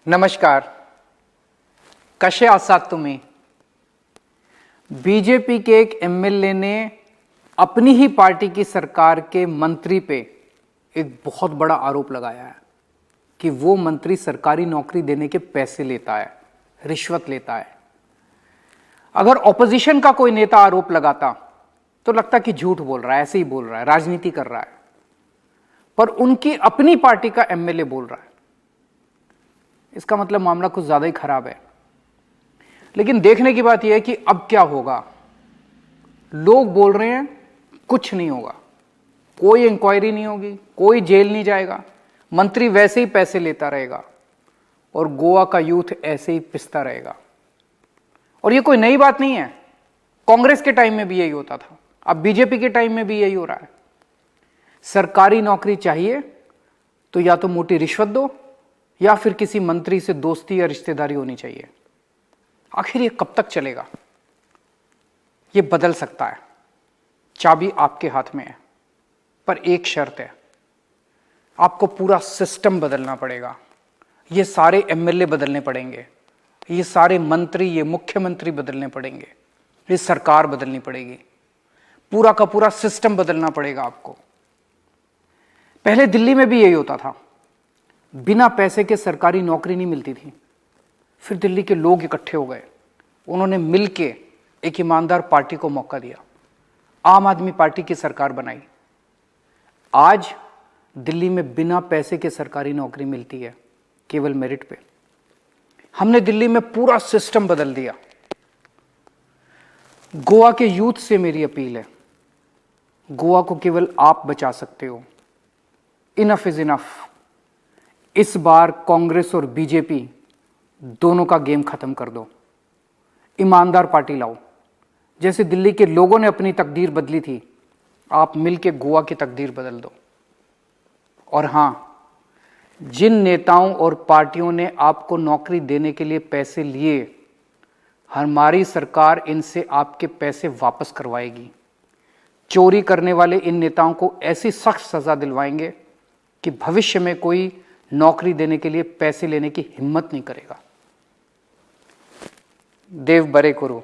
नमस्कार. कसे आहात तुम्ही? बीजेपी के एक एमएलए ने अपनी ही पार्टी की सरकार के मंत्री पे एक बहुत बड़ा आरोप लगाया है कि वो मंत्री सरकारी नौकरी देने के पैसे लेता है, रिश्वत लेता है. अगर ऑपोजिशन का कोई नेता आरोप लगाता तो लगता कि झूठ बोल रहा है, ऐसे ही बोल रहा है, राजनीति कर रहा है. पर उनकी अपनी पार्टी का एमएलए बोल रहा है, इसका मतलब मामला कुछ ज्यादा ही खराब है. लेकिन देखने की बात यह है कि अब क्या होगा. लोग बोल रहे हैं कुछ नहीं होगा, कोई इंक्वायरी नहीं होगी, कोई जेल नहीं जाएगा, मंत्री वैसे ही पैसे लेता रहेगा और गोवा का यूथ ऐसे ही पिसता रहेगा. और यह कोई नई बात नहीं है. कांग्रेस के टाइम में भी यही होता था, अब बीजेपी के टाइम में भी यही हो रहा है. सरकारी नौकरी चाहिए तो या तो मोटी रिश्वत दो या फिर किसी मंत्री से दोस्ती या रिश्तेदारी होनी चाहिए. आखिर ये कब तक चलेगा? ये बदल सकता है, चाबी आपके हाथ में है. पर एक शर्त है, आपको पूरा सिस्टम बदलना पड़ेगा. ये सारे एमएलए बदलने पड़ेंगे, ये सारे मंत्री, ये मुख्यमंत्री बदलने पड़ेंगे, ये सरकार बदलनी पड़ेगी. पूरा का पूरा सिस्टम बदलना पड़ेगा आपको. पहले दिल्ली में भी यही होता था, बिना पैसे के सरकारी नौकरी नहीं मिलती थी. फिर दिल्ली के लोग इकट्ठे हो गए, उन्होंने मिलके एक ईमानदार पार्टी को मौका दिया, आम आदमी पार्टी की सरकार बनाई. आज दिल्ली में बिना पैसे के सरकारी नौकरी मिलती है, केवल मेरिट पे. हमने दिल्ली में पूरा सिस्टम बदल दिया. गोवा के यूथ से मेरी अपील है, गोवा को केवल आप बचा सकते हो. Enough is enough. इस बार कांग्रेस और बीजेपी दोनों का गेम खत्म कर दो. ईमानदार पार्टी लाओ. जैसे दिल्ली के लोगों ने अपनी तकदीर बदली थी, आप मिलके गोवा की तकदीर बदल दो. और हां, जिन नेताओं और पार्टियों ने आपको नौकरी देने के लिए पैसे लिए, हमारी सरकार इनसे आपके पैसे वापस करवाएगी. चोरी करने वाले इन नेताओं को ऐसी सख्त सजा दिलवाएंगे कि भविष्य में कोई नौकरी देने के लिए पैसे लेने की हिम्मत नहीं करेगा. देव बरे करो.